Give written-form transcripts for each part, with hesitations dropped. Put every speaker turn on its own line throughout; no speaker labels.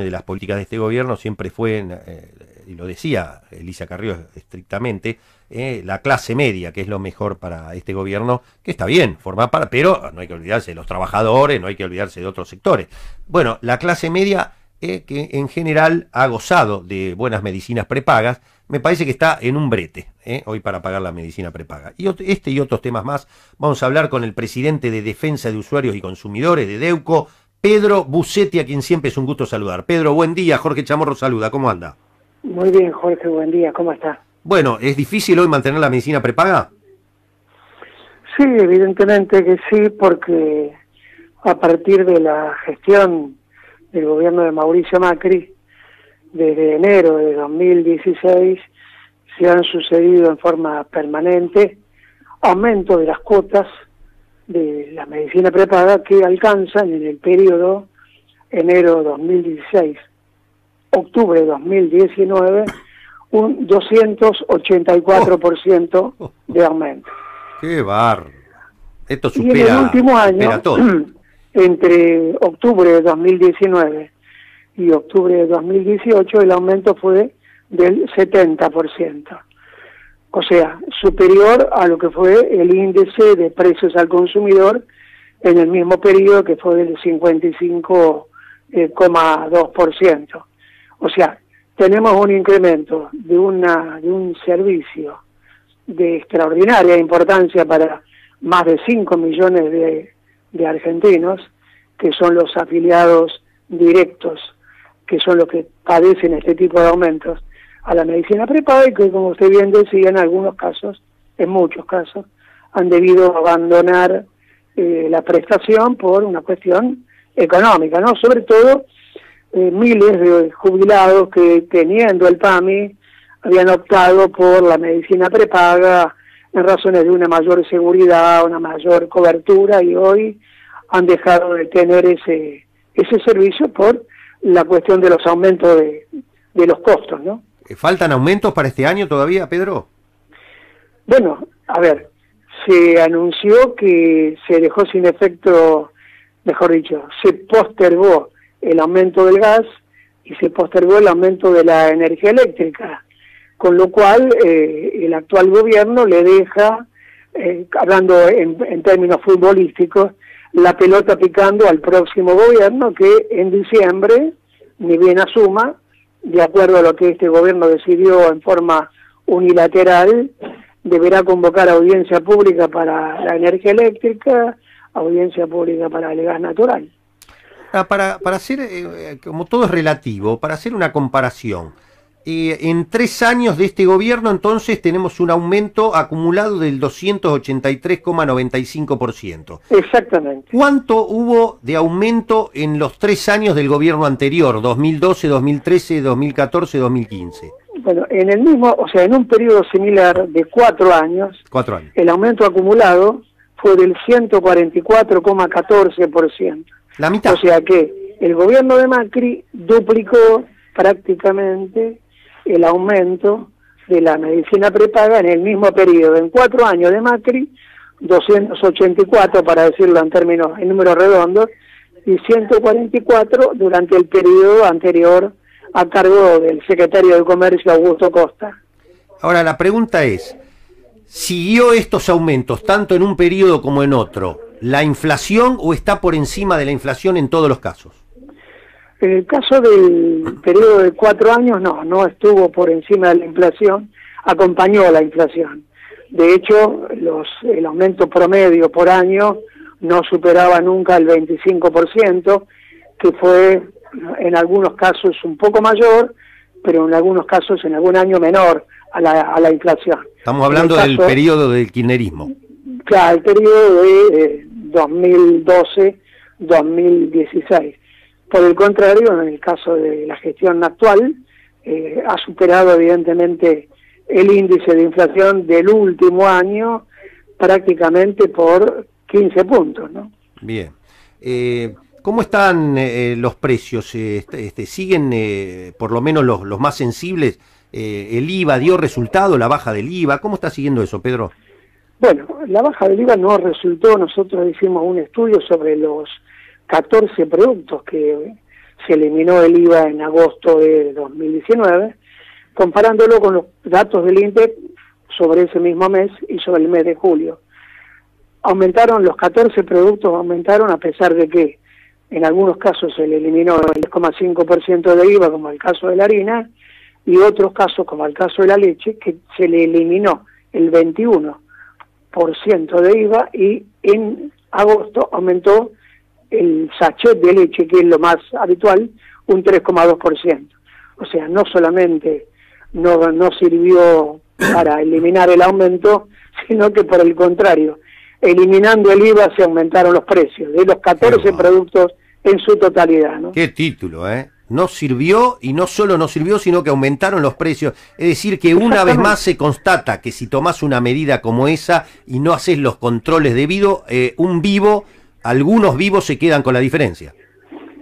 de las políticas de este gobierno siempre fue, y lo decía Elisa Carrió estrictamente, la clase media, que es lo mejor para este gobierno, que está bien, forma parte, pero no hay que olvidarse de los trabajadores, no hay que olvidarse de otros sectores. Bueno, la clase media, que en general ha gozado de buenas medicinas prepagas, me parece que está en un brete, hoy para pagar la medicina prepaga. Y y otros temas más, vamos a hablar con el presidente de Defensa de Usuarios y Consumidores de DEUCO, Pedro Busetti, a quien siempre es un gusto saludar. Pedro, buen día. Jorge Chamorro saluda. ¿Cómo anda?
Muy bien, Jorge, buen día. ¿Cómo está?
Bueno, ¿es difícil hoy mantener la medicina prepaga?
Sí, evidentemente que sí, porque a partir de la gestión del gobierno de Mauricio Macri, desde enero de 2016, se han sucedido en forma permanente aumentos de las cuotas de la medicina prepaga que alcanzan en el periodo enero 2016, octubre 2019, un 284% de aumento.
¡Qué barro! Esto supera,
y en el último año,
todo.
Entre octubre de 2019 y octubre de 2018, el aumento fue del 70%. O sea, superior a lo que fue el índice de precios al consumidor en el mismo periodo, que fue del 55,2%. O sea, tenemos un incremento de un servicio de extraordinaria importancia para más de 5 millones de argentinos, que son los afiliados directos, que son los que padecen este tipo de aumentos a la medicina prepaga, y que, como usted bien decía, en algunos casos, en muchos casos, han debido abandonar la prestación por una cuestión económica, ¿no? Sobre todo miles de jubilados que, teniendo el PAMI, habían optado por la medicina prepaga en razones de una mayor seguridad, una mayor cobertura, y hoy han dejado de tener ese servicio por la cuestión de los aumentos de los costos, ¿no?
¿Faltan aumentos para este año todavía, Pedro?
Bueno, a ver, se anunció que se dejó sin efecto, mejor dicho, se postergó el aumento del gas y se postergó el aumento de la energía eléctrica, con lo cual el actual gobierno le deja, hablando en términos futbolísticos, la pelota picando al próximo gobierno, que en diciembre, ni bien asuma, de acuerdo a lo que este gobierno decidió en forma unilateral, deberá convocar audiencia pública para la energía eléctrica, audiencia pública para el gas natural.
Para hacer, como todo es relativo, para hacer una comparación, en 3 años de este gobierno, entonces, tenemos un aumento acumulado del 283,95%.
Exactamente.
¿Cuánto hubo de aumento en los 3 años del gobierno anterior, 2012, 2013, 2014, 2015?
Bueno, en el mismo, o sea, en un periodo similar de 4 años,
4 años,
el aumento acumulado fue del 144,14%.
La mitad.
O sea que el gobierno de Macri duplicó prácticamente el aumento de la medicina prepaga en el mismo periodo. En 4 años de Macri, 284, para decirlo en números redondos, y 144 durante el periodo anterior a cargo del secretario de Comercio, Augusto Costa.
Ahora, la pregunta es, ¿siguió estos aumentos tanto en un periodo como en otro la inflación, o está por encima de la inflación en todos los casos?
En el caso del periodo de 4 años, no estuvo por encima de la inflación, acompañó la inflación. De hecho, el aumento promedio por año no superaba nunca el 25%, que fue en algunos casos un poco mayor, pero en algunos casos, en algún año, menor a la inflación.
Estamos hablando del periodo del kirchnerismo.
Claro, el periodo de 2012-2016. Por el contrario, en el caso de la gestión actual, ha superado evidentemente el índice de inflación del último año prácticamente por 15 puntos, ¿no?
Bien. ¿Cómo están los precios? ¿Siguen, por lo menos los más sensibles, el IVA dio resultado, la baja del IVA? ¿Cómo está siguiendo eso, Pedro?
Bueno, la baja del IVA no resultó. Nosotros hicimos un estudio sobre los 14 productos que se eliminó el IVA en agosto de 2019, comparándolo con los datos del INDEC sobre ese mismo mes y sobre el mes de julio. Aumentaron los 14 productos, aumentaron a pesar de que en algunos casos se le eliminó el 10,5% de IVA, como el caso de la harina, y otros casos, como el caso de la leche, que se le eliminó el 21% de IVA, y en agosto aumentó el sachet de leche, que es lo más habitual, un 3,2%. O sea, no solamente no sirvió para eliminar el aumento, sino que por el contrario, eliminando el IVA se aumentaron los precios de los 14 productos en su totalidad, ¿no?
Qué título, ¿eh? No sirvió, y no solo no sirvió, sino que aumentaron los precios. Es decir, que una vez más se constata que si tomás una medida como esa y no haces los controles debidos, algunos vivos se quedan con la diferencia.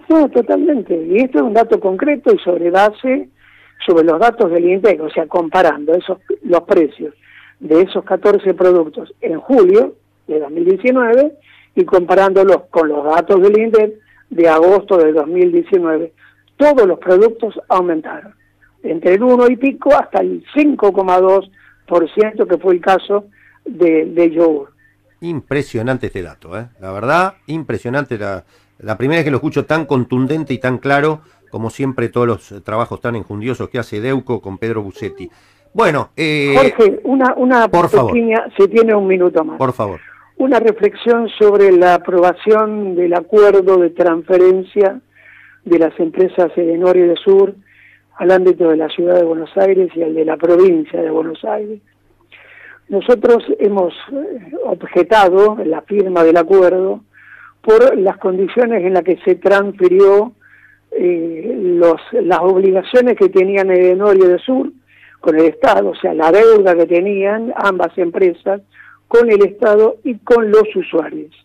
No, totalmente. Y esto es un dato concreto y sobre los datos del INDEC, o sea, comparando los precios de esos 14 productos en julio de 2019 y comparándolos con los datos del INDEC de agosto de 2019. Todos los productos aumentaron, entre el 1 y pico hasta el 5,2%, que fue el caso de yogur.
Impresionante este dato, ¿eh? La verdad, impresionante. La primera vez que lo escucho tan contundente y tan claro, como siempre todos los trabajos tan enjundiosos que hace Deuco con Pedro Busetti. Bueno,
Jorge, una
por
pequeña,
favor.
si tiene un minuto más.
Por favor.
Una reflexión sobre la aprobación del acuerdo de transferencia de las empresas Edenor y Edesur al ámbito de la Ciudad de Buenos Aires y al de la provincia de Buenos Aires. Nosotros hemos objetado la firma del acuerdo por las condiciones en las que se transfirió las obligaciones que tenían Edenor y Edesur con el Estado, o sea, la deuda que tenían ambas empresas con el Estado y con los usuarios.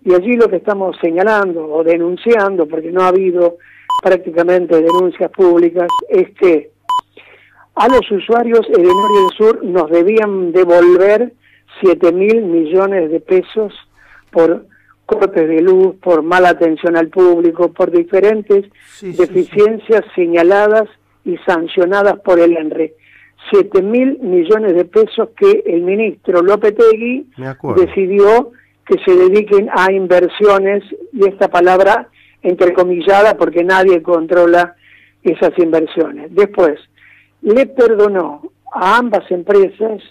Y allí lo que estamos señalando o denunciando, porque no ha habido prácticamente denuncias públicas, es que a los usuarios Edenor y Edesur nos debían devolver 7.000 millones de pesos por cortes de luz, por mala atención al público, por diferentes deficiencias señaladas y sancionadas por el ENRE. 7.000 millones de pesos que el ministro Lopetegui decidió que se dediquen a inversiones, y esta palabra entrecomillada porque nadie controla esas inversiones. Después, le perdonó a ambas empresas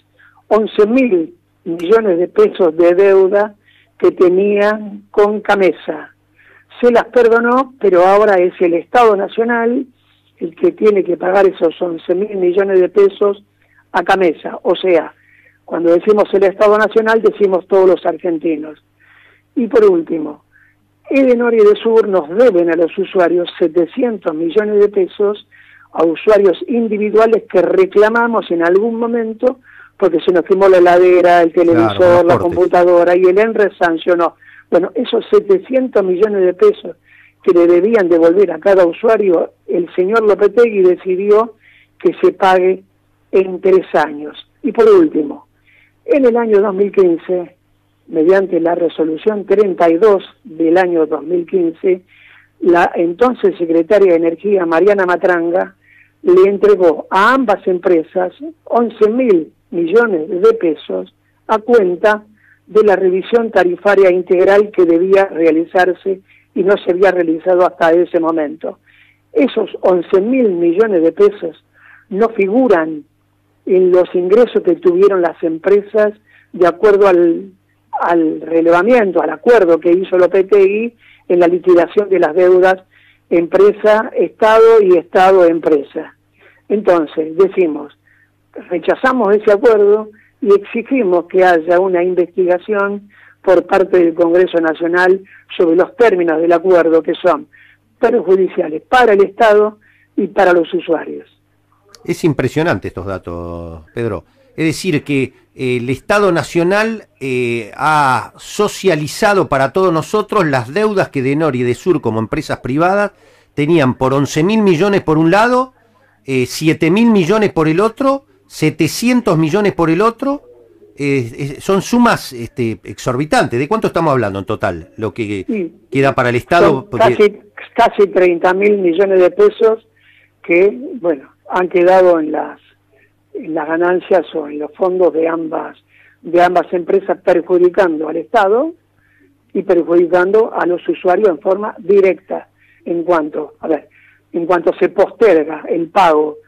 11.000 millones de pesos de deuda que tenían con Camesa. Se las perdonó, pero ahora es el Estado Nacional el que tiene que pagar esos 11.000 millones de pesos a Camesa. O sea, cuando decimos el Estado Nacional, decimos todos los argentinos. Y por último, Edenor y Edesur nos deben a los usuarios 700 millones de pesos a usuarios individuales que reclamamos en algún momento porque se nos quemó la heladera, el televisor, la computadora, y el ENRE sancionó. Bueno, esos 700 millones de pesos que le debían devolver a cada usuario, el señor Lopetegui decidió que se pague en 3 años. Y por último, en el año 2015, mediante la resolución 32 del año 2015, la entonces secretaria de Energía, Mariana Matranga, le entregó a ambas empresas 11.000 millones de pesos a cuenta de la revisión tarifaria integral que debía realizarse y no se había realizado hasta ese momento. Esos 11.000 millones de pesos no figuran en los ingresos que tuvieron las empresas de acuerdo al relevamiento, al acuerdo que hizo Lopetegui en la liquidación de las deudas empresa-Estado y Estado-empresa. Entonces, decimos, rechazamos ese acuerdo y exigimos que haya una investigación por parte del Congreso Nacional sobre los términos del acuerdo, que son perjudiciales para el Estado y para los usuarios.
Es impresionante estos datos, Pedro. Es decir, que el Estado Nacional ha socializado para todos nosotros las deudas que Edenor y Edesur como empresas privadas tenían por 11.000 millones por un lado, 7.000 millones por el otro, 700 millones por el otro, son sumas exorbitantes. ¿De cuánto estamos hablando en total? Lo que
Sí,
queda para el Estado.
casi 30.000 millones de pesos que, bueno, han quedado en las ganancias o en los fondos de ambas empresas, perjudicando al Estado y perjudicando a los usuarios en forma directa. En cuanto se posterga el pago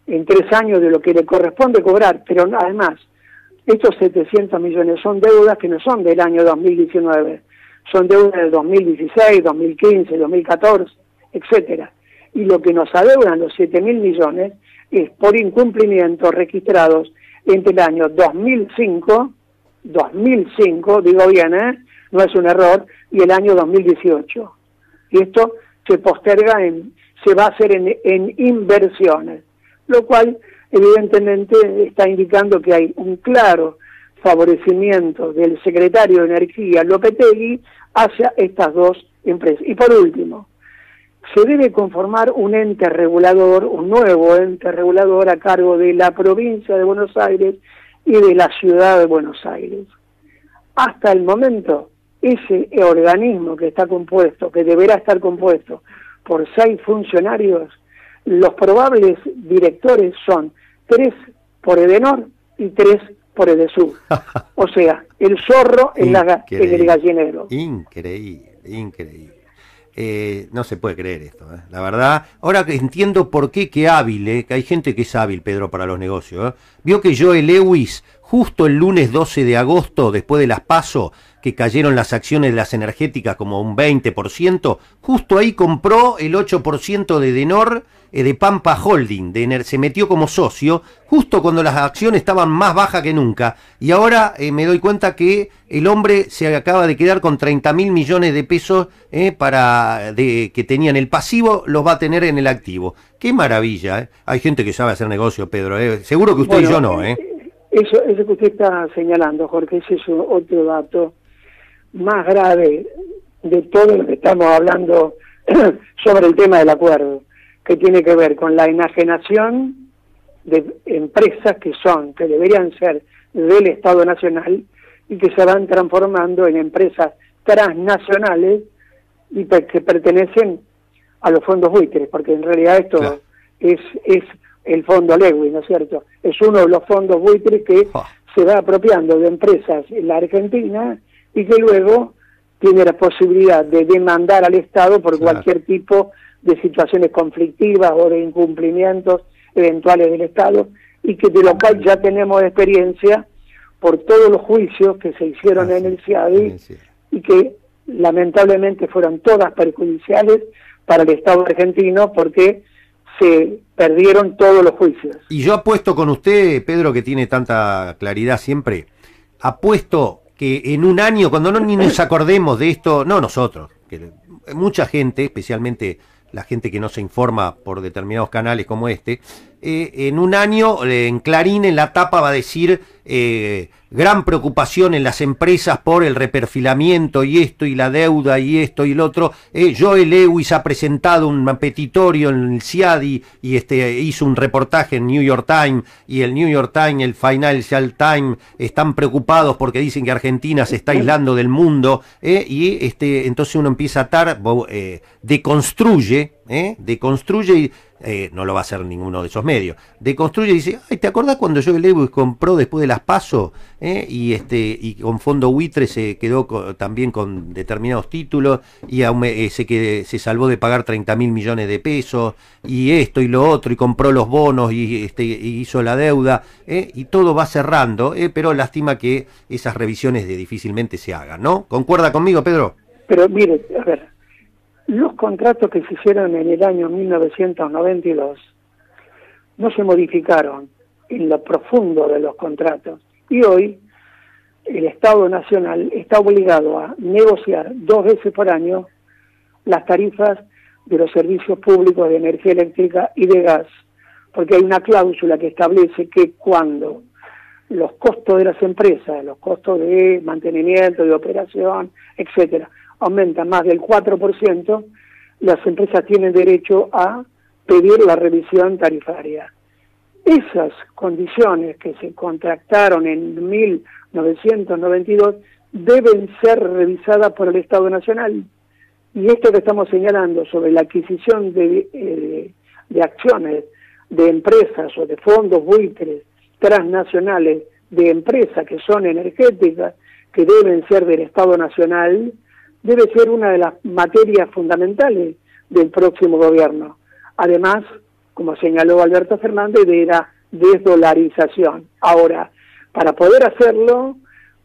en 3 años de lo que le corresponde cobrar, pero además estos 700 millones son deudas que no son del año 2019, son deudas del 2016, 2015, 2014, etcétera. Y lo que nos adeudan los 7.000 millones es por incumplimientos registrados entre el año 2005, digo bien, no es un error, y el año 2018. Y esto se posterga se va a hacer en inversiones, lo cual evidentemente está indicando que hay un claro favorecimiento del secretario de Energía, Lopetegui, hacia estas dos empresas. Y por último, se debe conformar un ente regulador, un nuevo ente regulador a cargo de la provincia de Buenos Aires y de la ciudad de Buenos Aires. Hasta el momento, ese organismo que deberá estar compuesto por 6 funcionarios, los probables directores son 3 por Edenor y 3 por Edesur. O sea, el zorro en el gallinero.
Increíble. No se puede creer esto, la verdad. Ahora que entiendo por qué hábil, que hay gente que es hábil, Pedro, para los negocios. Vio que Joe Lewis, justo el lunes 12 de agosto, después de las PASO, que cayeron las acciones de las energéticas como un 20%, justo ahí compró el 8% de Edenor, de Pampa Holding, se metió como socio, justo cuando las acciones estaban más bajas que nunca, y ahora me doy cuenta que el hombre se acaba de quedar con 30.000 millones de pesos que tenía en el pasivo, los va a tener en el activo. ¡Qué maravilla! Hay gente que sabe hacer negocio, Pedro, seguro que usted y yo no.
Eso que usted está señalando, Jorge, ese es otro dato más grave de todo lo que estamos hablando sobre el tema del acuerdo, que tiene que ver con la enajenación de empresas que deberían ser del Estado Nacional y que se van transformando en empresas transnacionales y que pertenecen a los fondos buitres, porque en realidad esto claro, es el fondo Lewis, ¿no es cierto? Es uno de los fondos buitres que se va apropiando de empresas en la Argentina y que luego tiene la posibilidad de demandar al Estado por cualquier tipo de situaciones conflictivas o de incumplimientos eventuales del Estado, y que de lo cual ya tenemos experiencia por todos los juicios que se hicieron en el CIADI y que lamentablemente fueron todas perjudiciales para el Estado argentino porque se perdieron todos los juicios.
Y yo apuesto con usted, Pedro, que tiene tanta claridad siempre, apuesto que en un año, cuando ni nos acordemos de esto, no nosotros, que mucha gente, especialmente la gente que no se informa por determinados canales como en un año en Clarín en la tapa va a decir gran preocupación en las empresas por el reperfilamiento y esto y la deuda y esto y el otro. Joe Lewis ha presentado un petitorio en el CIADI y hizo un reportaje en New York Times, y el New York Times, el Financial Times están preocupados porque dicen que Argentina se está aislando del mundo, y entonces uno empieza a atar, deconstruye y no lo va a hacer ninguno de esos medios, deconstruye y dice, ay, ¿te acordás cuando Joe Lewis compró después de las PASO? Y con fondo buitre se quedó también con determinados títulos y se salvó de pagar 30.000 millones de pesos y esto y lo otro, y compró los bonos y hizo la deuda, y todo va cerrando, pero lástima que esas revisiones difícilmente se hagan, ¿no? ¿Concuerda conmigo, Pedro?
Pero mire, a ver, los contratos que se hicieron en el año 1992 no se modificaron en lo profundo de los contratos, y hoy el Estado Nacional está obligado a negociar 2 veces por año las tarifas de los servicios públicos de energía eléctrica y de gas, porque hay una cláusula que establece que cuando los costos de las empresas, los costos de mantenimiento, de operación, etcétera, aumentan más del 4%, las empresas tienen derecho a pedir la revisión tarifaria. esas condiciones que se contractaron en 1992 deben ser revisadas por el Estado Nacional. Y esto que estamos señalando sobre la adquisición de acciones de empresas o de fondos buitres transnacionales de empresas que son energéticas, que deben ser del Estado Nacional, debe ser una de las materias fundamentales del próximo gobierno. Además, como señaló Alberto Fernández, de la desdolarización. Ahora, para poder hacerlo,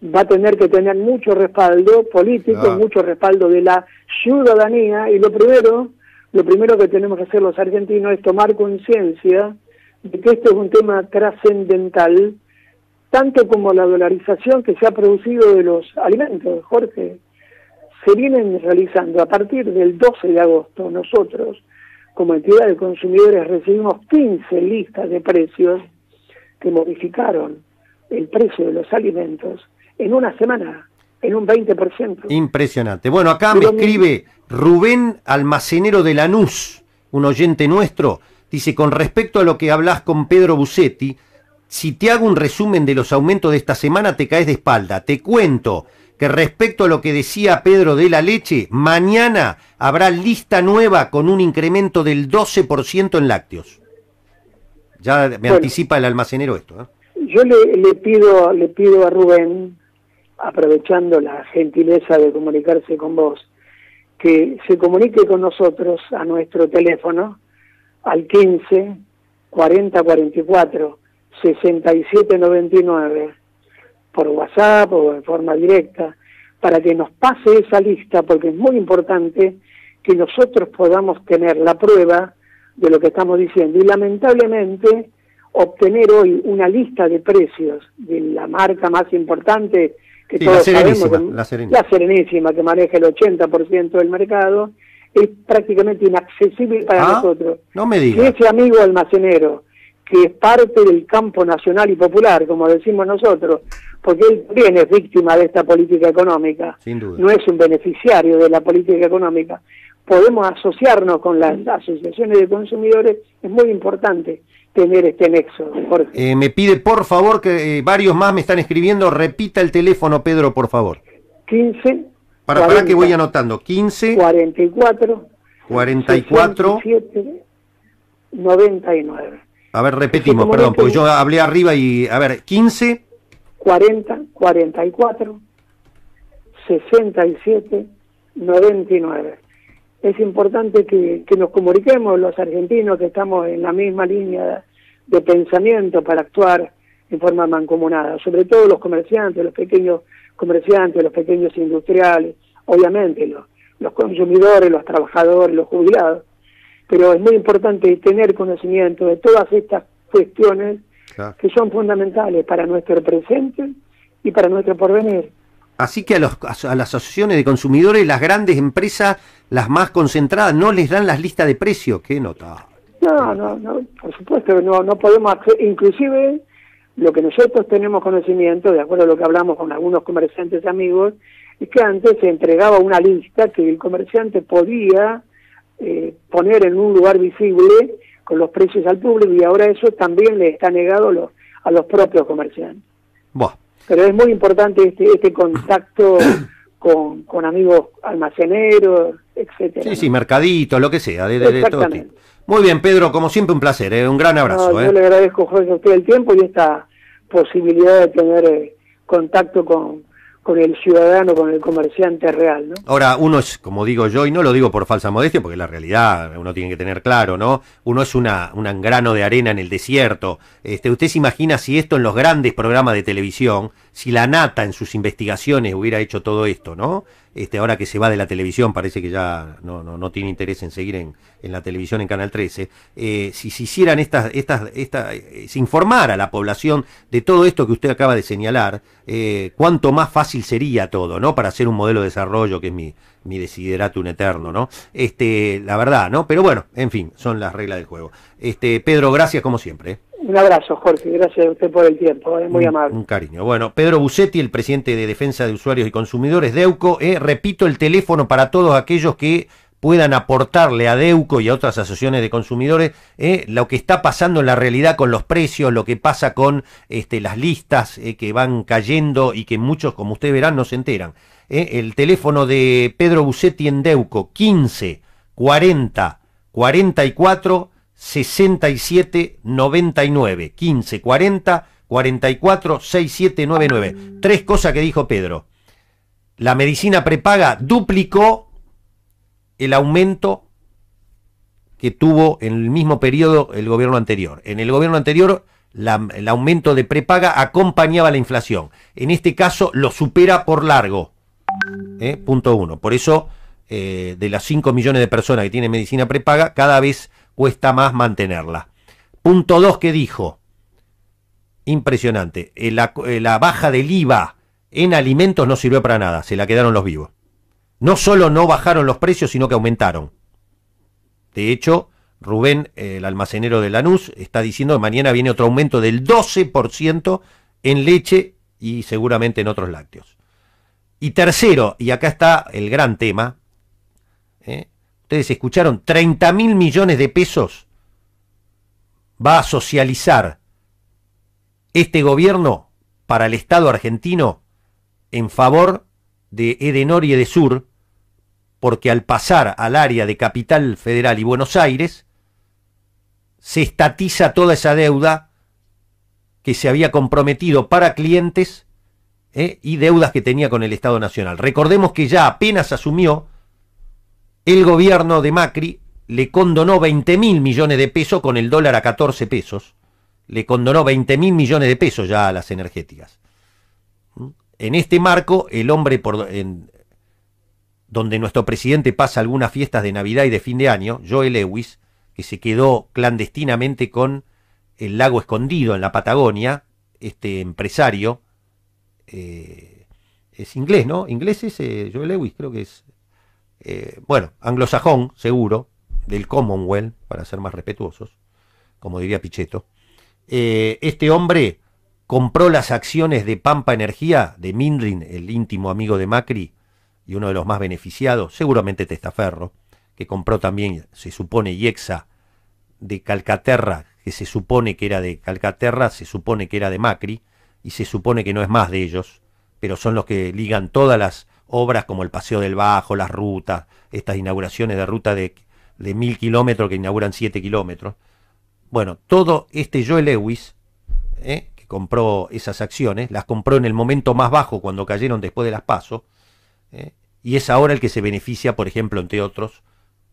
va a tener que tener mucho respaldo político, mucho respaldo de la ciudadanía, y lo primero que tenemos que hacer los argentinos es tomar conciencia de que esto es un tema trascendental, tanto como la dolarización que se ha producido de los alimentos, Jorge. Se vienen realizando a partir del 12 de agosto, nosotros, como entidad de consumidores, recibimos 15 listas de precios que modificaron el precio de los alimentos en una semana, en un 20%.
Impresionante. Bueno, acá me escribe Rubén Almacenero de Lanús, un oyente nuestro, dice, con respecto a lo que hablas con Pedro Busetti, si te hago un resumen de los aumentos de esta semana te caes de espalda. Te cuento que respecto a lo que decía Pedro de la leche, mañana habrá lista nueva con un incremento del 12% en lácteos. Ya me anticipa el almacenero esto, ¿eh?
Yo le pido a Rubén, aprovechando la gentileza de comunicarse con vos, que se comunique con nosotros a nuestro teléfono al 15 40 44 67 99 por WhatsApp o en forma directa, para que nos pase esa lista, porque es muy importante que nosotros podamos tener la prueba de lo que estamos diciendo. Y lamentablemente obtener hoy una lista de precios de la marca más importante que todos sabemos, la Serenísima, que maneja el 80% del mercado, es prácticamente inaccesible para nosotros.
No me digas.
Si ese amigo almacenero, que es parte del campo nacional y popular, como decimos nosotros, porque él también es víctima de esta política económica,
sin duda,
no es un beneficiario de la política económica, podemos asociarnos con las asociaciones de consumidores, es muy importante tener este nexo, Jorge.
Me pide, por favor, que varios más me están escribiendo, repita el teléfono, Pedro, por favor.
15...
Para que voy anotando, 15...
44...
44...
67, 99.
A ver, repetimos, perdón, porque yo hablé arriba y... A ver, 15...
40, 44, 67, 99. Es importante que nos comuniquemos los argentinos, que estamos en la misma línea de pensamiento para actuar en forma mancomunada, sobre todo los comerciantes, los pequeños comerciantes, los pequeños industriales, obviamente los consumidores, los trabajadores, los jubilados, pero es muy importante tener conocimiento de todas estas cuestiones, claro, que son fundamentales para nuestro presente y para nuestro porvenir.
Así que a las asociaciones de consumidores, las grandes empresas, las más concentradas, no les dan las listas de precios. ¿Qué nota?
No, por supuesto, no podemos hacer, inclusive lo que nosotros tenemos conocimiento, de acuerdo a lo que hablamos con algunos comerciantes amigos, es que antes se entregaba una lista que el comerciante podía poner en un lugar visible con los precios al público, y ahora eso también le está negado a los propios comerciantes.
Buah.
Pero es muy importante este contacto con amigos almaceneros, etcétera.
Sí, mercaditos, lo que sea, de todo tipo. Muy bien, Pedro, como siempre un placer, un gran abrazo.
Yo le agradezco, Jorge, a usted el tiempo y esta posibilidad de tener contacto con el ciudadano, con el comerciante real, ¿no?
Ahora, uno es, como digo yo, y no lo digo por falsa modestia, porque la realidad uno tiene que tener claro, ¿no? Uno es un grano de arena en el desierto. Usted se imagina si esto en los grandes programas de televisión, si la Nata en sus investigaciones hubiera hecho todo esto, ¿no? Ahora que se va de la televisión, parece que ya no tiene interés en seguir en la televisión en Canal 13. Si se hicieran se informara a la población de todo esto que usted acaba de señalar, cuánto más fácil sería todo, ¿no? Para hacer un modelo de desarrollo, que es mi desideratum eterno, ¿no? La verdad, ¿no? Pero bueno, en fin, son las reglas del juego. Pedro, gracias como siempre, ¿eh?
Un abrazo, Jorge, gracias a usted por el tiempo, es muy amable.
Un cariño. Bueno, Pedro Busetti, el presidente de Defensa de Usuarios y Consumidores de EUCO, repito el teléfono para todos aquellos que puedan aportarle a Deuco y a otras asociaciones de consumidores lo que está pasando en la realidad con los precios, lo que pasa con las listas que van cayendo y que muchos, como ustedes verán, no se enteran. El teléfono de Pedro Busetti en Deuco, 15 40 44 67 99, 15 40 44 67 99. Tres cosas que dijo Pedro. La medicina prepaga duplicó el aumento que tuvo en el mismo periodo el gobierno anterior. En el gobierno anterior el aumento de prepaga acompañaba la inflación. En este caso lo supera por largo. Punto uno. Por eso de las 5 millones de personas que tienen medicina prepaga, cada vez cuesta más mantenerla. Punto 2 que dijo. Impresionante. La baja del IVA en alimentos no sirvió para nada. Se la quedaron los vivos. No solo no bajaron los precios, sino que aumentaron. De hecho, Rubén, el almacenero de Lanús, está diciendo que mañana viene otro aumento del 12% en leche y seguramente en otros lácteos. Y tercero, y acá está el gran tema, ustedes escucharon, 30.000 millones de pesos va a socializar este gobierno para el Estado argentino en favor de Edenor y Edesur, porque al pasar al área de Capital Federal y Buenos Aires, se estatiza toda esa deuda que se había comprometido para clientes y deudas que tenía con el Estado Nacional. Recordemos que ya apenas asumió, el gobierno de Macri le condonó 20.000 millones de pesos con el dólar a 14 pesos. Le condonó 20.000 millones de pesos ya a las energéticas. En este marco, el hombre donde nuestro presidente pasa algunas fiestas de Navidad y de fin de año, Joe Lewis, que se quedó clandestinamente con el lago escondido en la Patagonia, este empresario, es inglés, ¿no? Inglés es Joe Lewis, creo que es, anglosajón, seguro, del Commonwealth, para ser más respetuosos, como diría Pichetto. Este hombre compró las acciones de Pampa Energía, de Mindrin, el íntimo amigo de Macri, y uno de los más beneficiados, seguramente Testaferro, que compró también, se supone, IEXA de Calcaterra, que se supone que era de Calcaterra, se supone que era de Macri, y se supone que no es más de ellos, pero son los que ligan todas las obras como el Paseo del Bajo, las rutas, estas inauguraciones de ruta de 1.000 kilómetros que inauguran 7 kilómetros. Bueno, todo este Joe Lewis, que compró esas acciones, las compró en el momento más bajo cuando cayeron después de las PASO, y es ahora el que se beneficia, por ejemplo, entre otros,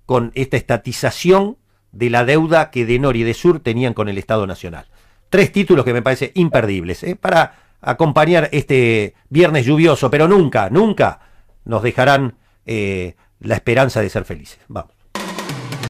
con esta estatización de la deuda que Edenor y Edesur tenían con el Estado Nacional. Tres títulos que me parecen imperdibles, para acompañar este viernes lluvioso, pero nunca, nunca nos dejarán la esperanza de ser felices. Vamos.